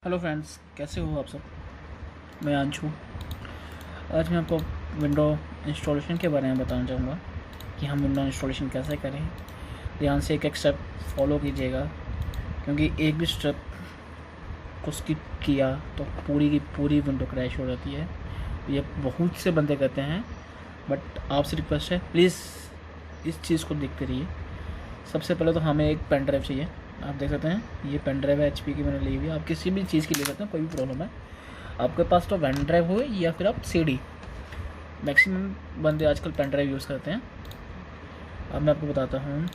Hello friends, कैसे हो आप सब। मैं अंशु। आज मैं आपको विंडो इंस्टॉलेशन के बारे में बताना चाहूँगा कि हम विंडो इंस्टॉलेशन कैसे करें। ध्यान से एक एक स्टेप फॉलो कीजिएगा, क्योंकि एक भी स्टेप को स्किप किया तो पूरी की पूरी विंडो क्रैश हो जाती है। ये बहुत से बंदे करते हैं, बट आपसे रिक्वेस्ट है प्लीज़ इस चीज़ को देखते रहिए। सबसे पहले तो हमें एक पेन ड्राइव चाहिए। आप देख सकते हैं ये पेन ड्राइव है HP की मैंने ली हुई है। आप किसी भी चीज़ की ले सकते हैं, कोई भी प्रॉब्लम है आपके पास तो पेन ड्राइव हो या फिर आप CD। मैक्सिमम बंदे आजकल पेन ड्राइव यूज़ करते हैं। अब मैं आपको बताता हूँ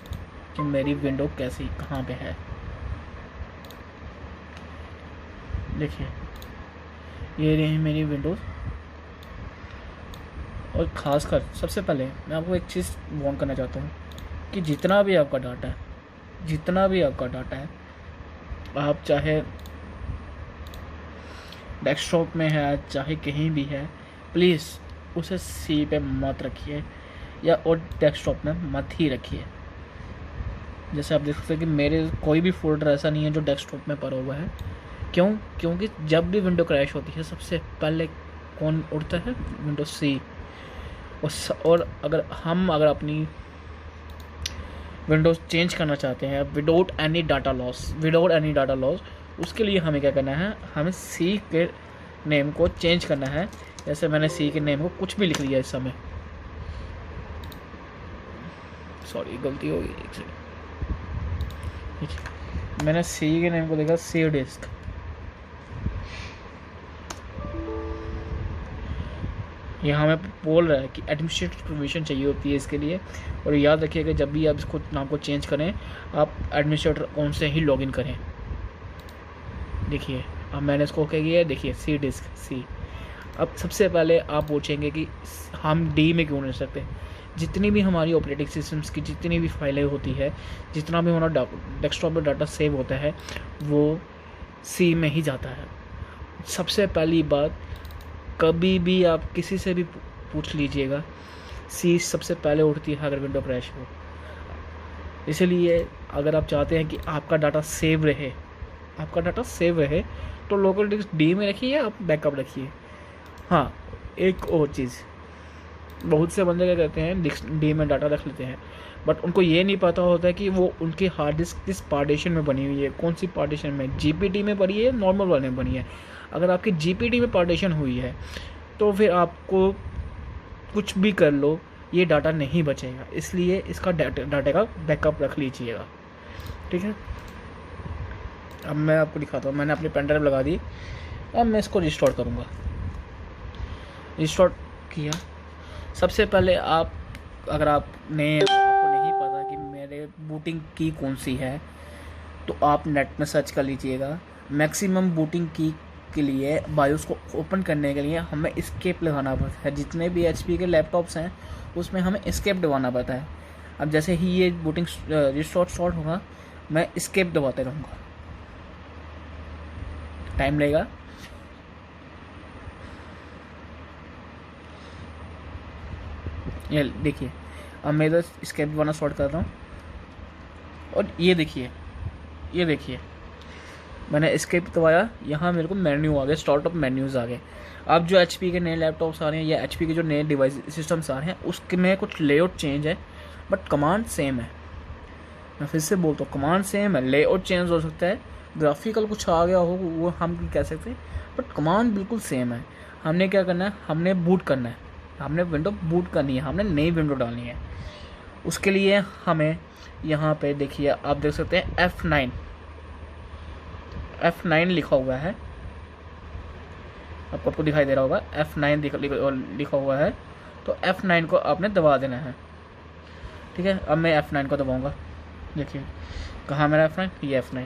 कि मेरी विंडो कैसी कहाँ पे है। देखिए ये रही मेरी विंडोज़। और ख़ासकर सबसे पहले मैं आपको एक चीज़ वार्न करना चाहता हूँ कि जितना भी आपका डाटा है, आप चाहे डेस्कटॉप में है चाहे कहीं भी है, प्लीज़ उसे C पे मत रखिए या और डेस्कटॉप में मत ही रखिए। जैसे आप देख सकते हैं कि मेरे कोई भी फोल्डर ऐसा नहीं है जो डेस्कटॉप में पड़ा हुआ है। क्योंकि जब भी विंडो क्रैश होती है सबसे पहले कौन उठता है? Window C। और अगर अपनी विंडोज़ चेंज करना चाहते हैं विदाउट एनी डाटा लॉस, उसके लिए हमें क्या करना है? हमें C के नेम को चेंज करना है। जैसे मैंने C के नेम को कुछ भी लिख दिया इस समय, सॉरी गलती हो गई, एक सेकंड। मैंने C के नेम को देखा C डिस्क। यहाँ हमें बोल रहा है कि एडमिनिस्ट्रेटिव परमिशन चाहिए होती है इसके लिए। और याद रखिएगा जब भी आप इसको नाम को चेंज करें, आप एडमिनिस्ट्रेटर अकाउंट से ही लॉगिन करें। देखिए अब मैंने इसको क्या किया, देखिए C डिस्क C। अब सबसे पहले आप पूछेंगे कि हम D में क्यों नहीं सकते। जितनी भी हमारी ऑपरेटिंग सिस्टम्स की जितनी भी फाइलें होती है, जितना भी हमारा डेस्कटॉप पर डाटा सेव होता है, वो C में ही जाता है। सबसे पहली बात, कभी भी आप किसी से भी पूछ लीजिएगा, C सबसे पहले उठती है अगर विंडो क्रैश हो। इसलिए अगर आप चाहते हैं कि आपका डाटा सेव रहे तो लोकल डिस्क D में रखिए या आप बैकअप रखिए। हाँ, एक और चीज़, बहुत से बंदे क्या करते हैं D में डाटा रख लेते हैं, बट उनको ये नहीं पता होता है कि वो उनकी हार्ड डिस्क किस पार्टीशन में बनी हुई है, कौन सी पार्टीशन में, GPD में बनी है, नॉर्मल वाले में बनी है। अगर आपकी GPD में पार्टीशन हुई है तो फिर आपको कुछ भी कर लो ये डाटा नहीं बचेगा। इसलिए इसका डाटा का बैकअप रख लीजिएगा, ठीक है। अब मैं आपको दिखाता हूँ, मैंने अपनी पेन ड्राइव लगा दी। अब मैं इसको रिस्टोर करूँगा। रिस्टोर किया। सबसे पहले अगर आपको नहीं पता कि मेरे बूटिंग की कौन सी है, तो आप नेट में सर्च कर लीजिएगा। मैक्सिमम बूटिंग की के लिए बायोस को ओपन करने के लिए हमें एस्केप लगाना पड़ता है। जितने भी HP के लैपटॉप्स हैं उसमें हमें एस्केप दबाना पड़ता है। अब जैसे ही ये बूटिंग रिस्टोर स्टार्ट होगा, मैं एस्केप दबाते रहूँगा, टाइम लगेगा। ये देखिए अब मैं इधर एस्केप दबाना स्टार्ट कर रहा हूँ और ये देखिए मैंने एस्केप दबाया। यहाँ मेरे को मेन्यू आ गए, स्टार्टअप मेन्यूज़ आ गए। अब जो HP के नए लैपटॉप्स आ रहे हैं या HP के जो नए डिवाइस सिस्टम्स आ रहे हैं उसके में कुछ लेआउट चेंज है, बट कमांड सेम है। मैं फिर से बोलता हूँ, कमांड सेम है, लेआउट चेंज हो सकता है, ग्राफिकल कुछ आ गया हो वो हम कह सकते हैं, बट कमांड बिल्कुल सेम है। हमने क्या करना है, हमने बूट करना है, हमने विंडो बूट करनी है, हमने नई विंडो डालनी है। उसके लिए हमें यहाँ पे देखिए आप देख सकते हैं F9 लिखा हुआ है, आपको दिखाई दे रहा होगा F9 लिखा हुआ है। तो F9 को आपने दबा देना है, ठीक है। अब मैं F9 को दबाऊंगा। देखिए कहाँ मेरा F9, ये F9।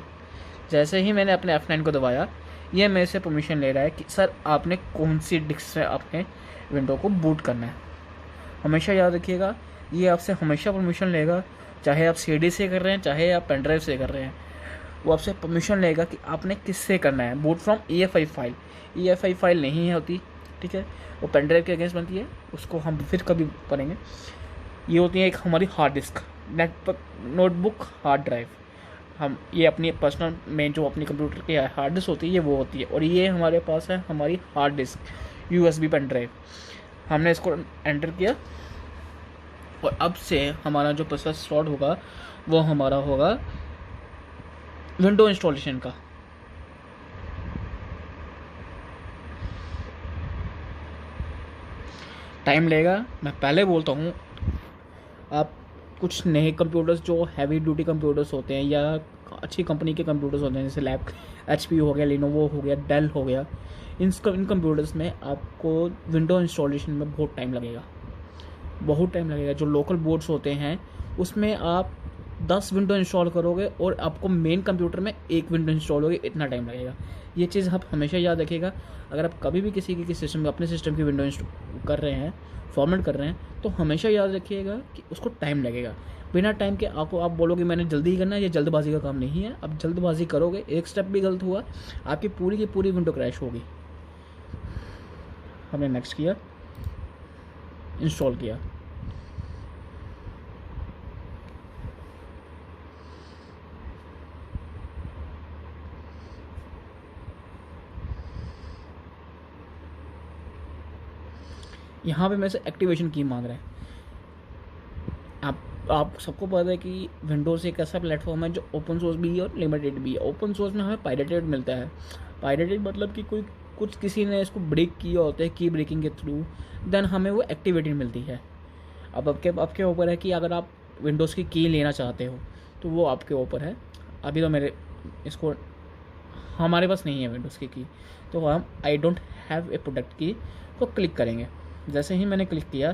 जैसे ही मैंने अपने F9 को दबाया, ये मेरे से परमिशन ले रहा है कि सर आपने कौन सी डिस्क से अपने विंडो को बूट करना है। हमेशा याद रखिएगा ये आपसे हमेशा परमिशन लेगा, चाहे आप CD से कर रहे हैं चाहे आप पेन ड्राइव से कर रहे हैं, वो आपसे परमिशन लेगा कि आपने किससे करना है। बूट फ्रॉम EFI फाइल नहीं होती, ठीक है, वो पेन ड्राइव के अगेंस्ट बनती है, उसको हम फिर कभी पढ़ेंगे। ये होती है एक हमारी hard disc, notebook hard drive. हम ये अपनी पर्सनल में जो अपनी कंप्यूटर की हार्ड डिस्क होती है ये वो होती है, और ये हमारे पास है हमारी hard disk USB pen drive. हमने इसको एंटर किया और अब से हमारा जो प्रोसेस स्टार्ट होगा वो हमारा होगा विंडो इंस्टॉलेशन का। टाइम लेगा, मैं पहले बोलता हूँ। आप कुछ नए कंप्यूटर्स जो हैवी ड्यूटी कंप्यूटर्स होते हैं या अच्छी कंपनी के कंप्यूटर्स होते हैं, जैसे लैब HP हो गया, लिनोवो हो गया, डेल हो गया, इन कंप्यूटर्स में आपको विंडो इंस्टॉलेशन में बहुत टाइम लगेगा, बहुत टाइम लगेगा। जो लोकल बोर्ड्स होते हैं उसमें आप 10 विंडो इंस्टॉल करोगे और आपको मेन कंप्यूटर में एक विंडो इंस्टॉल होगी, इतना टाइम लगेगा। ये चीज़ आप हमेशा याद रखिएगा। अगर आप कभी भी किसी की सिस्टम में अपने सिस्टम की विंडो कर रहे हैं, फॉर्मेट कर रहे हैं, तो हमेशा याद रखिएगा कि उसको टाइम लगेगा। बिना टाइम के आपको आप बोलोगे मैंने जल्दी ही करना है, ये जल्दबाजी का काम नहीं है। अब जल्दबाजी करोगे, एक स्टेप भी गलत हुआ, आपकी पूरी की पूरी विंडो क्रैश होगी। हमने नेक्स्ट किया, इंस्टॉल किया। यहाँ पे मेरे से एक्टिवेशन की मांग रहा है। आप सबको पता है कि विंडोज़ एक ऐसा प्लेटफॉर्म है जो ओपन सोर्स भी है और लिमिटेड भी है। ओपन सोर्स में हमें पायरेटेड मिलता है। पायरेटेड मतलब कि कुछ किसी ने इसको ब्रेक किया होता है की ब्रेकिंग के थ्रू, देन हमें वो एक्टिवेटेड मिलती है। अब आपके ऊपर है कि अगर आप विंडोज़ की लेना चाहते हो तो वो आपके ऊपर है। अभी तो हमारे पास नहीं है विंडोज़ की, तो हम I don't have a product की तो क्लिक करेंगे। जैसे ही मैंने क्लिक किया,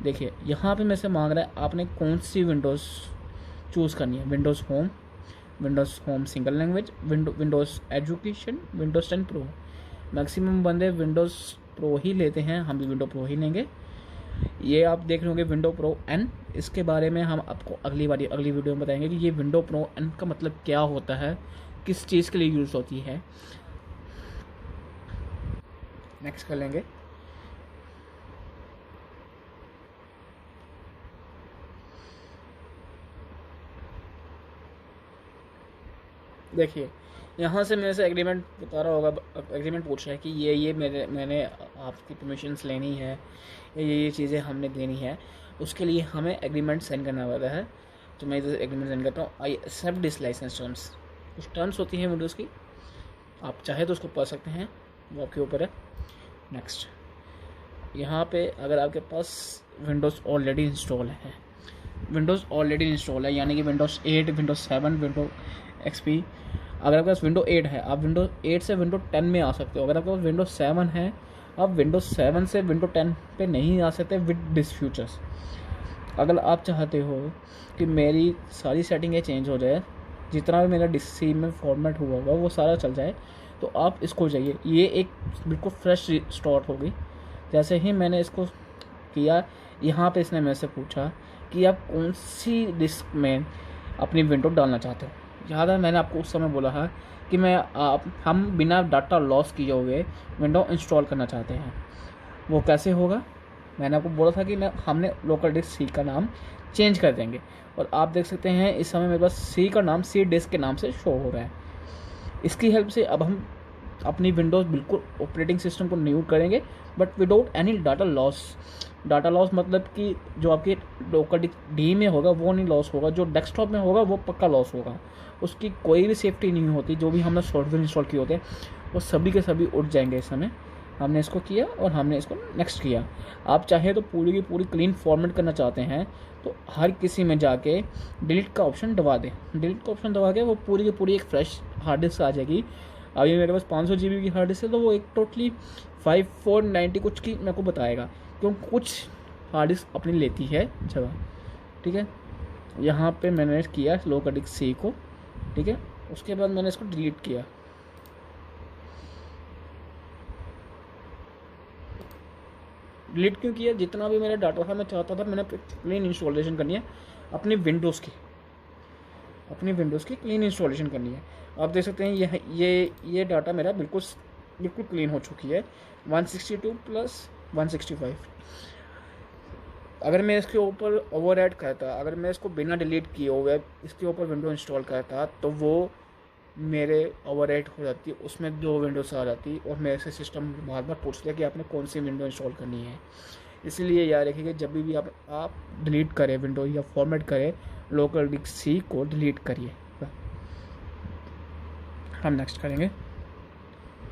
देखिए यहाँ पे मेरे से मांग रहा है आपने कौन सी विंडोज़ चूज़ करनी है। Windows home single language, Windows education, Windows 10 pro. Maximum बंदे विंडोज़ प्रो ही लेते हैं, हम भी विंडो प्रो ही लेंगे। ये आप देख रहे होंगे विंडो प्रो एन, इसके बारे में हम आपको अगली वीडियो में बताएंगे कि ये विंडो प्रो एन का मतलब क्या होता है, किस चीज़ के लिए यूज़ होती है। नेक्स्ट कर लेंगे। देखिए यहाँ से मेरे से एग्रीमेंट बता रहा होगा, एग्रीमेंट पूछ रहा है कि ये मैंने आपकी परमिशंस लेनी है, ये चीज़ें हमने देनी है, उसके लिए हमें एग्रीमेंट साइन करना पड़ता है। तो मैं इधर एग्रीमेंट साइन करता हूँ। I accept this license terms. कुछ टर्म्स होती हैं विंडोज़ की, आप चाहे तो उसको पढ़ सकते हैं, वो आपके ऊपर है। नेक्स्ट, यहाँ पे अगर आपके पास विंडोज़ ऑलरेडी इंस्टॉल है, यानी कि विंडोज़ 8, विंडोज़ 7, विंडो XP। अगर आपके पास विंडो 8 है, आप विंडो 8 से विंडो 10 में आ सकते हो। अगर आपके पास विंडो 7 है, आप विंडो 7 से विंडो 10 पे नहीं आ सकते विद दिस फीचर्स। अगर आप चाहते हो कि मेरी सारी सेटिंगें चेंज हो जाए, जितना भी मेरा DC में फॉर्मेट हुआ होगा वो सारा चल जाए, तो आप इसको जाइए। ये एक बिल्कुल फ्रेश स्टार्ट होगी। जैसे ही मैंने इसको किया, यहाँ पे इसने मेरे से पूछा कि आप कौन सी डिस्क में अपनी विंडो डालना चाहते हो। याद है मैंने आपको उस समय बोला है कि हम बिना डाटा लॉस किए हुए विंडो इंस्टॉल करना चाहते हैं। वो कैसे होगा, मैंने आपको बोला था कि हमने लोकल डिस्क C का नाम चेंज कर देंगे। और आप देख सकते हैं इस समय मेरे पास C का नाम C डिस्क के नाम से शो हो रहा है। इसकी हेल्प से अब हम अपनी विंडोज़ बिल्कुल ऑपरेटिंग सिस्टम को न्यू करेंगे, but without any data loss. Data loss मतलब कि जो आपके लोकल D में होगा वो नहीं लॉस होगा, जो डेस्कटॉप में होगा वो पक्का लॉस होगा। उसकी कोई भी सेफ्टी नहीं होती। जो भी हमने सॉफ्टवेयर इंस्टॉल किए होते हैं वो सभी के सभी उठ जाएंगे। इस समय हमने इसको किया और हमने इसको नेक्स्ट किया। आप चाहे तो पूरी की पूरी क्लीन फॉर्मेट करना चाहते हैं तो हर किसी में जाके डिलीट का ऑप्शन दबा दें। डिलीट का ऑप्शन दबा के वो पूरी की पूरी एक फ्रेश हार्ड डिस्क आ जाएगी। अभी मेरे पास 500 GB की हार्ड डिस्क है, तो वो एक टोटली 5490 कुछ की मेरे को बताएगा, क्योंकि कुछ हार्ड डिस्क अपनी लेती है जगह। ठीक है, यहाँ पे मैंने किया लोकल डिस्क C को। ठीक है, उसके बाद मैंने इसको डिलीट किया। डिलीट क्यों किया, जितना भी मेरा डाटा था मैं चाहता था मैंने क्लीन इंस्टॉलेशन करनी है अपनी विंडोज़ की क्लीन इंस्टॉलेशन करनी है। आप देख सकते हैं ये डाटा मेरा बिल्कुल क्लीन हो चुकी है। 162 + 165 अगर मैं इसके ऊपर ओवरराइट करता, अगर मैं इसको बिना डिलीट किए हुए इसके ऊपर विंडो इंस्टॉल करता, तो वो मेरे ओवरराइट हो जाती, उसमें 2 विंडोज़ आ जाती और मेरे से सिस्टम बार बार पूछता है कि आपने कौन सी विंडो इंस्टॉल करनी है। इसलिए याद रखिए कि जब भी आप डिलीट करें विंडो या फॉर्मेट करें, लोकल डिस्क सी को डिलीट करिए। हम नेक्स्ट करेंगे।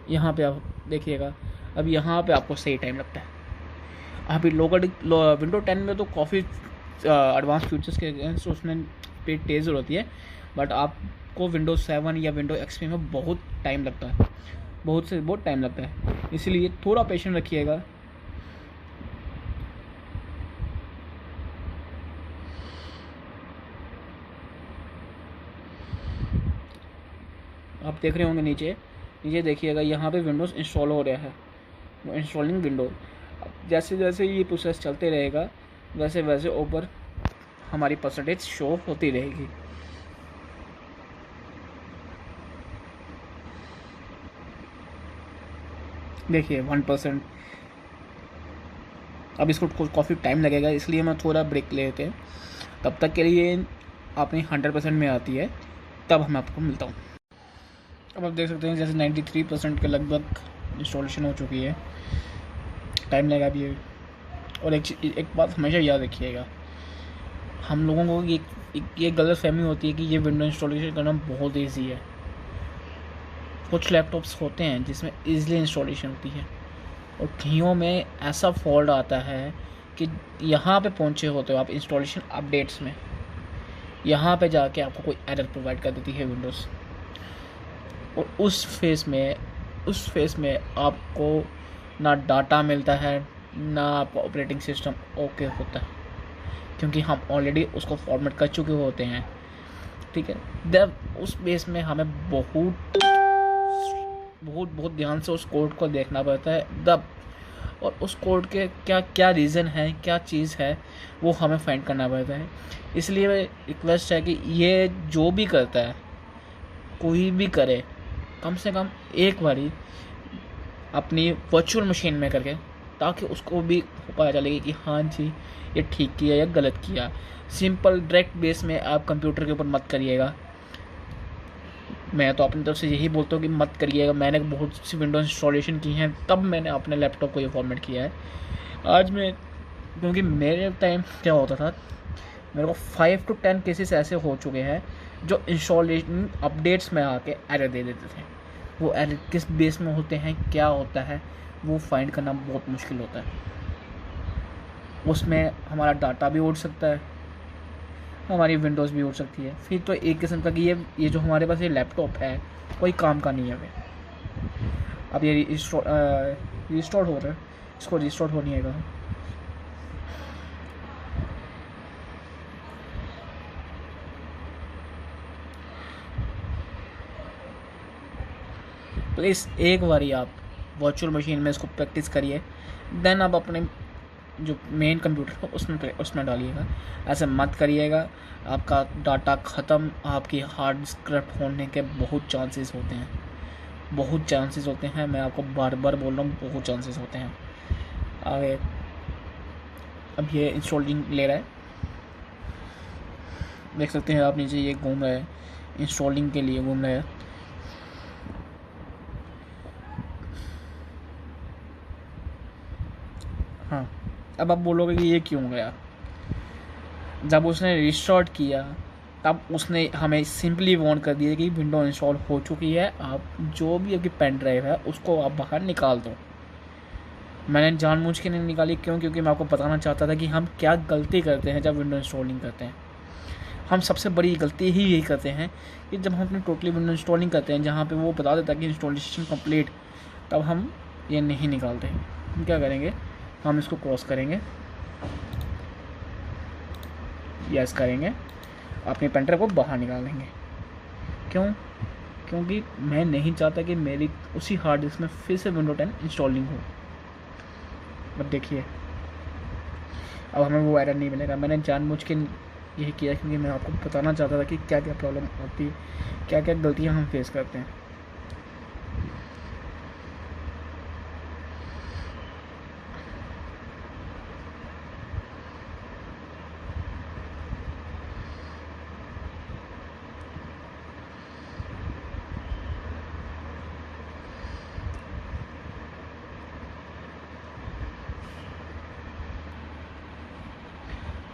यहाँ पे आप देखिएगा, अब यहाँ पे आपको सही टाइम लगता है। अभी विंडो 10 में तो काफ़ी एडवांस फीचर्स के अगेंस्ट उसमें स्पीड तेज़ होती है, बट आपको विंडो 7 या विंडो एक्सपी में बहुत टाइम लगता है, बहुत टाइम लगता है। इसलिए थोड़ा पेशेंस रखिएगा। आप देख रहे होंगे नीचे देखिएगा, यहाँ पे विंडोज़ इंस्टॉल हो रहा है, इंस्टॉलिंग विंडो। जैसे जैसे ये प्रोसेस चलते रहेगा वैसे वैसे ऊपर हमारी परसेंटेज शो होती रहेगी। देखिए 1%। अब इसको काफ़ी टाइम लगेगा, इसलिए मैं थोड़ा ब्रेक ले लेते हैं। तब तक के लिए अपनी 100% में आती है, तब मैं आपको मिलता हूँ। अब आप देख सकते हैं जैसे 93% के लगभग इंस्टॉलेशन हो चुकी है, टाइम लगेगा अभी। और एक बात हमेशा याद रखिएगा, हम लोगों को ये गलत फहमी होती है कि ये विंडो इंस्टॉलेशन करना बहुत ईजी है। कुछ लैपटॉप्स होते हैं जिसमें ईजिली इंस्टॉलेशन होती है और कईयों में ऐसा फॉल्ट आता है कि यहाँ पे पहुँचे होते हो आप इंस्टॉलेशन अपडेट्स में, यहाँ पे जाके आपको कोई एरर प्रोवाइड कर देती है विंडोज़। और उस फेस में आपको ना डाटा मिलता है, ना आपका ऑपरेटिंग सिस्टम ओके होता है, क्योंकि हम ऑलरेडी उसको फॉर्मेट कर चुके होते हैं। ठीक है, जब उस बेस में हमें बहुत ध्यान से उस कोड को देखना पड़ता है तब, और उस कोड के क्या रीज़न है, क्या चीज़ है, वो हमें फाइंड करना पड़ता है। इसलिए रिक्वेस्ट है कि ये जो भी करता है, कोई भी करे, कम से कम एक बारी अपनी वर्चुअल मशीन में करके, ताकि उसको भी पता चलेगी कि हाँ जी ये ठीक किया या गलत किया। सिंपल डायरेक्ट बेस में आप कंप्यूटर के ऊपर मत करिएगा। मैं तो अपनी तरफ से यही बोलता हूँ कि मत करिएगा। मैंने बहुत सी विंडोज इंस्टॉलेशन की हैं, तब मैंने अपने लैपटॉप को ये फॉर्मेट किया है। आज मैं, क्योंकि मेरे टाइम क्या होता था, मेरे को 5 to 10 केसेस ऐसे हो चुके हैं जो इंस्टॉलेशन अपडेट्स में आके एरर दे देते थे। वो एरर किस बेस में होते हैं, क्या होता है, वो फाइंड करना बहुत मुश्किल होता है। उसमें हमारा डाटा भी उड़ सकता है, हमारी विंडोज़ भी उड़ सकती है। फिर तो एक किस्म का कि ये जो हमारे पास ये लैपटॉप है कोई काम का नहीं है हमें। अब ये रिस्टोर हो रहा है, इसको रिस्टोर होने आएगा। प्लीज़ एक बारी आप वर्चुअल मशीन में इसको प्रैक्टिस करिए, देन आप अपने जो मेन कंप्यूटर है उसमें डालिएगा। ऐसे मत करिएगा, आपका डाटा ख़त्म, आपकी हार्ड डिस्क करप्ट होने के बहुत चांसेस होते हैं। मैं आपको बार बार बोल रहा हूँ, बहुत चांसेस होते हैं। आगे अब ये इंस्टॉलिंग ले रहा है, देख सकते हैं आप नीचे ये घूम रहा है, इंस्टॉलिंग के लिए घूम रहा है। हाँ, अब आप बोलोगे कि ये क्यों गया। जब उसने रिस्टार्ट किया तब उसने हमें सिंपली वार्न कर दिया कि विंडो इंस्टॉल हो चुकी है, आप जो भी आपकी पेन ड्राइव है उसको आप बाहर निकाल दो। मैंने जानबूझ के नहीं निकाली, क्योंकि मैं आपको बताना चाहता था कि हम क्या गलती करते हैं जब विंडो इंस्टॉलिंग करते हैं। हम सबसे बड़ी गलती ही यही करते हैं कि जब हम अपनी टोटली विंडो इंस्टॉलिंग करते हैं, जहाँ पे वो बता देता है कि इंस्टॉलेशन कंप्लीट, तब हम ये नहीं निकालते। हम क्या करेंगे, हम इसको क्रॉस करेंगे, यस करेंगे, अपने पेंटर को बाहर निकाल देंगे। क्योंकि मैं नहीं चाहता कि मेरी उसी हार्ड डिस्क में फिर से विंडो 10 इंस्टॉलिंग हो। अब देखिए, अब हमें वो एरर नहीं मिलेगा। मैंने जानबूझ के यही किया क्योंकि मैं आपको बताना चाहता था कि क्या क्या प्रॉब्लम आती है, क्या क्या गलतियाँ हम फेस करते हैं।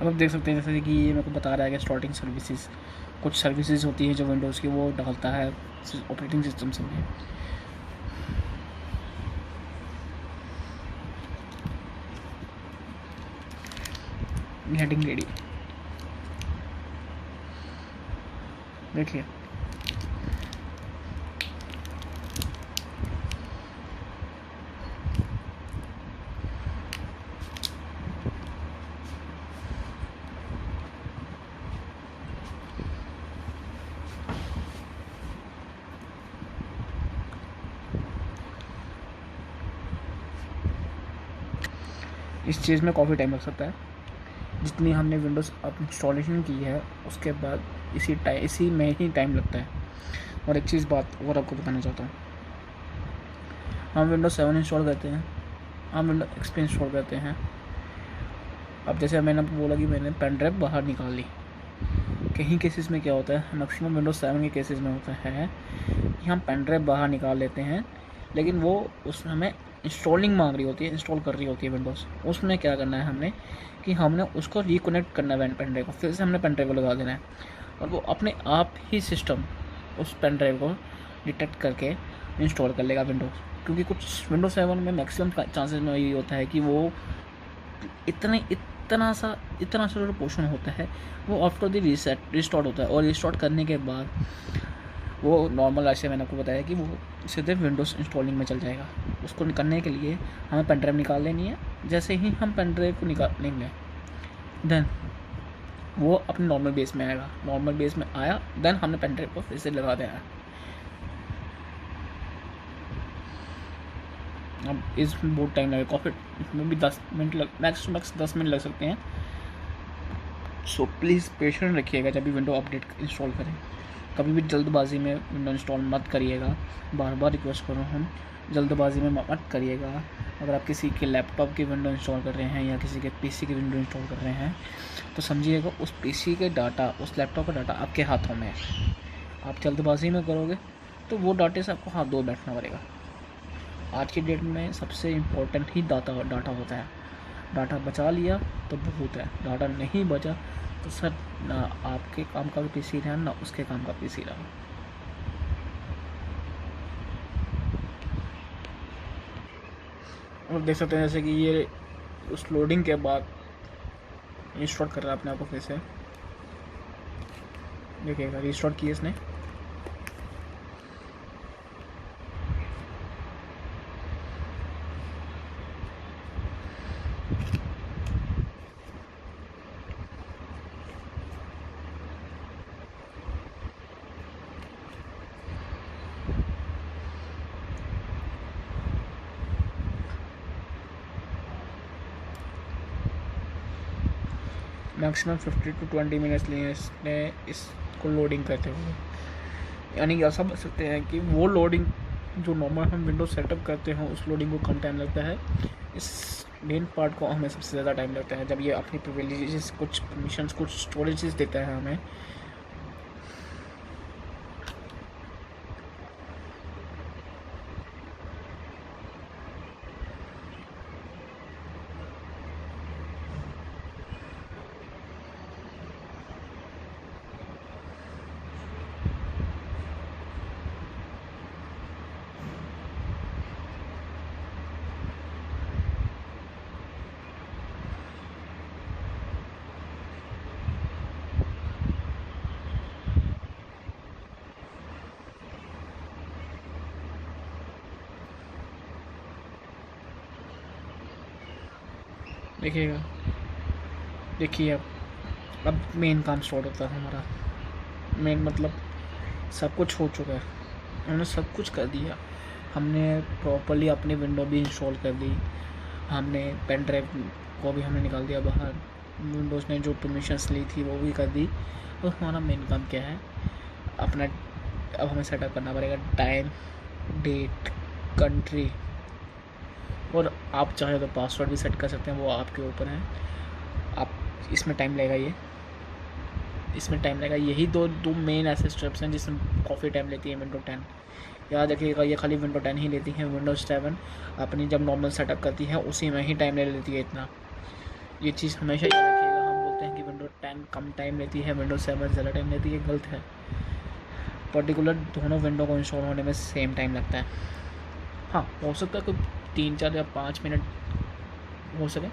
अब आप देख सकते हैं जैसे कि ये मेरे को बता रहा है कि स्टार्टिंग सर्विसेज, कुछ सर्विसेज होती है जो विंडोज़ की वो डालता है ऑपरेटिंग सिस्टम से में। हेडिंग रेडी, देखिए इस चीज़ में काफ़ी टाइम लग सकता है। जितनी हमने विंडोज़ अब इंस्टॉलेशन की है उसके बाद इसी में ही टाइम लगता है। और एक चीज़ बात और आपको बताना चाहता हूँ, हम विंडोज़ 7 इंस्टॉल करते हैं, हम विंडोज़ XP इंस्टॉल करते हैं। अब जैसे मैंने आपको बोला कि मैंने पेन ड्राइव बाहर निकाल ली, कहीं केसेस में क्या होता है, मैक्सिमम विंडोज़ 7 के केसेस में होता है कि हम पेन ड्राइव बाहर निकाल लेते हैं, लेकिन वो उस हमें इंस्टॉलिंग मांग रही होती है, इंस्टॉल कर रही होती है विंडोज़। उसमें क्या करना है हमने कि हमने उसको रिकनेक्ट करना है पेन ड्राइव को, फिर से हमने पेन ड्राइव को लगा देना है और वो अपने आप ही सिस्टम उस पेन ड्राइव को डिटेक्ट करके इंस्टॉल कर लेगा विंडोज़। क्योंकि कुछ विंडोज़ 7 में मैक्सिमम चांसेस में ये होता है कि वो इतना सा जो पोर्शन होता है वो आफ्टर द रिस्टार्ट होता है, और रिस्टार्ट करने के बाद वो नॉर्मल, ऐसे मैंने आपको बताया कि वो सीधे विंडोज़ इंस्टॉलिंग में चल जाएगा। उसको करने के लिए हमें पेन ड्राइव निकाल लेनी है। जैसे ही हम पेन ड्राइव को निकाल लेंगे देन वो अपने नॉर्मल बेस में आएगा। नॉर्मल बेस में आया देन हमने पेन ड्राइव को फिर से लगा देना है। अब इसमें बहुत टाइम लगेगा, काफ़ी इसमें भी 10 मिनट मैक्स 10 मिनट लग सकते हैं। सो प्लीज़ पेशेंट रखिएगा जब भी विंडो अपडेट इंस्टॉल करें। कभी भी जल्दबाजी में विंडो इंस्टॉल मत करिएगा, बार बार रिक्वेस्ट करो हम, जल्दबाजी में मत करिएगा। अगर आप किसी के लैपटॉप की विंडो इंस्टॉल कर रहे हैं या किसी के पीसी की विंडो इंस्टॉल कर रहे हैं तो समझिएगा उस पीसी के डाटा, उस लैपटॉप का डाटा आपके हाथों में है। आप जल्दबाजी में करोगे तो वो डाटे से आपको हाथ धो बैठना पड़ेगा। आज की डेट में सबसे इम्पोर्टेंट ही डाटा होता है। डाटा बचा लिया तो बहुत है, डाटा नहीं बचा तो सर ना आपके काम का पीसी रहा ना उसके काम का पीसी रहा। और देख सकते हैं जैसे कि ये उस लोडिंग के बाद इंस्टॉल कर रहा है अपने आप को फिर से, देखिएगा रिस्टार्ट किया इसने। मैक्सिमम 50 to 20 मिनट्स लिए इसने इसको लोडिंग करते हुए। यानी ऐसा बोल सकते हैं कि वो लोडिंग जो नॉर्मल हम विंडोज सेटअप करते हैं उस लोडिंग को कम टाइम लगता है, इस मेन पार्ट को हमें सबसे ज़्यादा टाइम लगता है। जब ये अपनी प्रिविलेजेस, कुछ परमिशंस, कुछ स्टोरेजेस देता है हमें। देखिएगा, देखिए अब मेन काम स्टार्ट होता है हमारा। मेन मतलब सब कुछ हो चुका है, हमने सब कुछ कर दिया। हमने प्रॉपर्ली अपनी विंडो भी इंस्टॉल कर दी, हमने पेन ड्राइव को भी हमने निकाल दिया बाहर, विंडोज़ ने जो परमिशंस ली थी वो भी कर दी। तो हमारा मेन काम क्या है, अपना अब हमें सेटअप करना पड़ेगा टाइम, डेट, कंट्री, और आप चाहे तो पासवर्ड भी सेट कर सकते हैं, वो आपके ऊपर है। आप इसमें टाइम लगेगा, इसमें टाइम लगेगा। यही दो मेन ऐसे स्टेप्स हैं जिसमें काफ़ी टाइम लेती है विंडो 10। याद रखिएगा ये खाली विंडो 10 ही लेती है, विंडोज़ 7 अपनी जब नॉर्मल सेटअप करती है उसी में ही टाइम ले लेती है इतना। ये चीज़ हमेशा याद रखिएगा। हम बोलते हैं कि विंडो 10 कम टाइम लेती है, विंडो 7 ज़्यादा टाइम लेती है, गलत है। पर्टिकुलर दोनों विंडो को इंस्टॉल होने में सेम टाइम लगता है। हाँ, हो सकता है कोई 3-4 या 5 मिनट हो सके,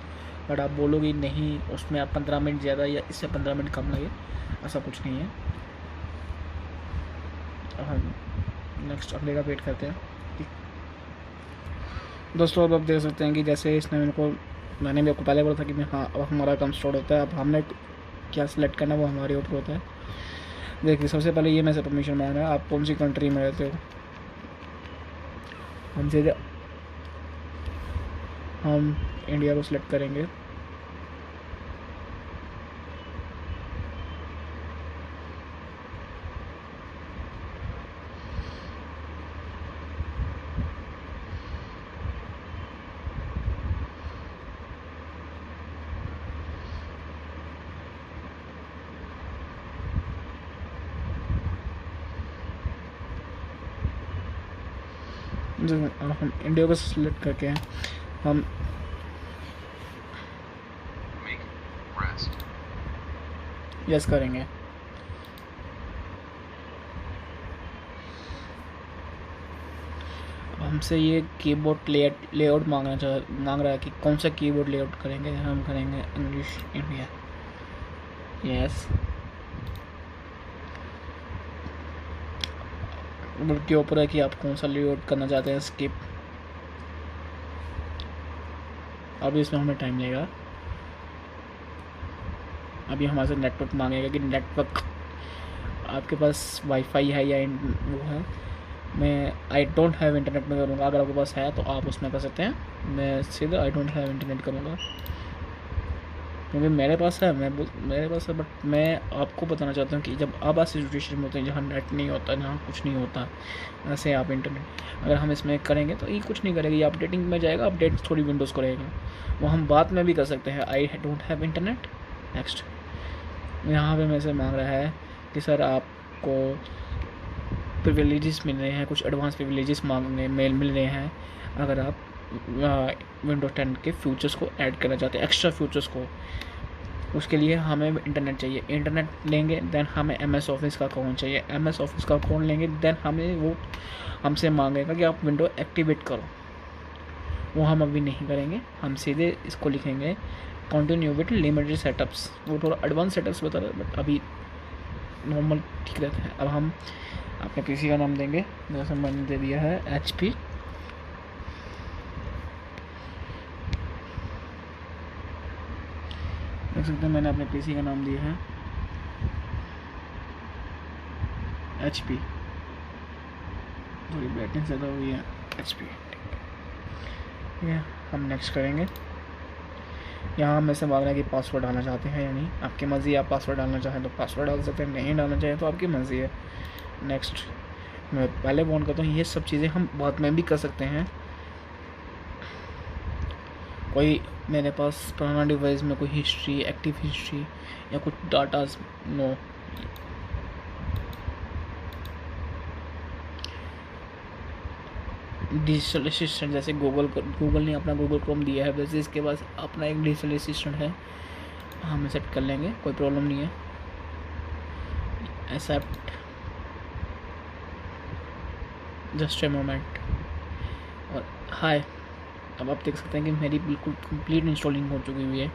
बट आप बोलोगे नहीं उसमें आप 15 मिनट ज़्यादा या इससे 15 मिनट कम लगे, ऐसा कुछ नहीं है। हम नेक्स्ट अगले का वेट करते हैं। दोस्तों अब आप देख सकते हैं कि जैसे इसने मैंने भी आपको पहले बोला था कि हाँ अब हमारा काम स्टार्ट होता है। अब हमने क्या सिलेक्ट करना वो हमारे ऊपर होता है। देखिए सबसे पहले ये मैं से परमिशन मांग रहा है, आप कौन सी कंट्री में रहते हो। हम इंडिया को सिलेक्ट करेंगे। हम इंडिया को सिलेक्ट करके हम यस करेंगे। हमसे ये कीबोर्ड लेआउट मांग रहा है कि कौन सा कीबोर्ड लेआउट करेंगे। हम करेंगे इंग्लिश इंडिया, यस। के ऊपर है कि आप कौन सा लेआउट करना चाहते हैं, स्किप। अभी इसमें हमें टाइम लगेगा। अभी हमारे से नेटवर्क मांगेगा कि नेटवर्क आपके पास वाईफाई है या वो है। मैं आई डोंट हैव इंटरनेट में करूँगा। अगर आपके पास है तो आप उसमें कर सकते हैं। मैं सीधा आई डोंट हैव इंटरनेट करूँगा क्योंकि मेरे पास है, बट मैं आपको बताना चाहता हूँ कि जब आप ऐसी सिचुएशन में होते हैं जहाँ नेट नहीं होता, जहाँ कुछ नहीं होता, ऐसे आप इंटरनेट अगर हम इसमें करेंगे तो ये कुछ नहीं करेगा, ये अपडेटिंग में जाएगा, अपडेट थोड़ी विंडोज़ करेगा। वो हम बाद में भी कर सकते हैं। I don't have internet. Next यहाँ पे मेरे से मांग रहा है कि सर आपको प्रिविलेजेस मिल रहे हैं, कुछ एडवांस प्रिविलेजेस मिल रहे हैं अगर आप विंडोज 10 के फीचर्स को ऐड करना चाहते हैं, एक्स्ट्रा फीचर्स को। उसके लिए हमें इंटरनेट चाहिए। इंटरनेट लेंगे देन हमें MS ऑफिस का अकाउंट चाहिए। MS ऑफिस का अकाउंट लेंगे देन हमें वो हमसे मांगेगा कि आप विंडो एक्टिवेट करो। वो हम अभी नहीं करेंगे, हम सीधे इसको लिखेंगे कंटिन्यू विद लिमिटेड सेटअप्स। वो थोड़ा एडवांस सेटअप्स बता रहे हैं बट अभी नॉर्मल ठीक रहता है। अब हम अपने PC का नाम देंगे, जैसे मैंने दे दिया है HP। देख सकते हैं मैंने अपने PC का नाम दिया है HP। थोड़ी ब्राइटनेस ज़्यादा हुई है, HP। ठीक है, हम नेक्स्ट करेंगे। यहाँ में से मांग रहा है कि पासवर्ड डालना चाहते हैं या नहीं। आपकी मर्ज़ी, आप पासवर्ड डालना चाहें तो पासवर्ड डाल सकते हैं, नहीं डालना चाहें तो आपकी मर्ज़ी है। नेक्स्ट मैं पहले वार्न करता हूँ, ये सब चीज़ें हम बाद में भी कर सकते हैं। कोई मेरे पास पुराना डिवाइस में कोई हिस्ट्री, एक्टिव हिस्ट्री या कुछ डाटा नो। डिजिटल असिस्टेंट जैसे गूगल ने अपना गूगल क्रोम दिया है, वैसे इसके पास अपना एक डिजिटल असिस्टेंट है, हम सेट कर लेंगे, कोई प्रॉब्लम नहीं है। Accept, just a moment. और हाय, अब आप देख सकते हैं कि मेरी बिल्कुल कंप्लीट इंस्टॉलिंग हो चुकी हुई है।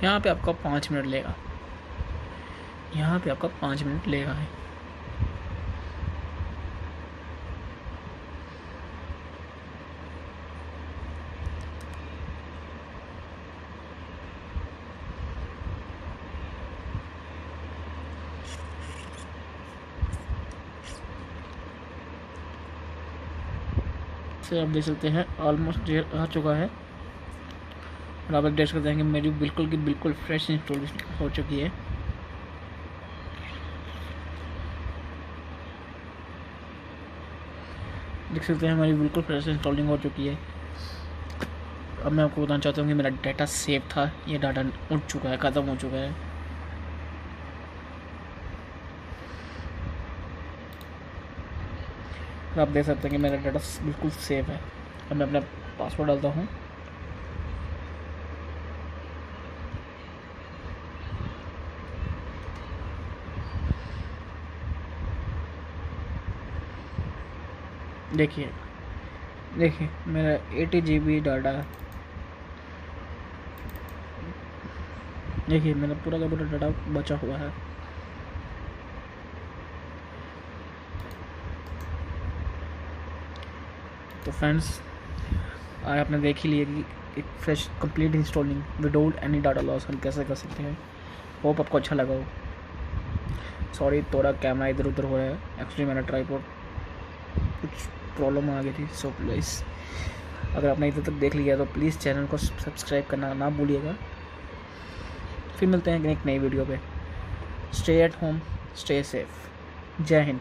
यहाँ पे आपका 5 मिनट लेगा, यहाँ पे आपका 5 मिनट लेगा है। से आप देख सकते हैं ऑलमोस्ट देर आ चुका है। और आप देख सकते हैं कि मेरी बिल्कुल की बिल्कुल फ्रेश इंस्टॉल हो चुकी है। देख सकते हैं हमारी बिल्कुल फ्रेश इंस्टॉलिंग हो चुकी है। अब मैं आपको बताना चाहता हूँ कि मेरा डाटा सेव था, ये डाटा उड़ चुका है, ख़त्म हो चुका है। आप देख सकते हैं कि मेरा डाटा बिल्कुल सेव है। अब मैं अपना पासवर्ड डालता हूँ। देखिए मेरा 80 GB डाटा, देखिए मेरा पूरा का पूरा डाटा बचा हुआ है। तो फ्रेंड्स, आज आपने देख ही लिया कि एक fresh complete installing without any data loss हम कैसे कर सकते हैं। होप आपको अच्छा लगा हो। सॉरी, थोड़ा कैमरा इधर उधर हो रहा है, एक्चुअली मेरा ट्राइपॉड कुछ प्रॉब्लम आ गई थी। सो प्लीज़, अगर आपने इधर तक देख लिया तो प्लीज़ चैनल को सब्सक्राइब करना ना भूलिएगा। फिर मिलते हैं एक नई वीडियो पे। Stay at home, stay safe. जय हिंद।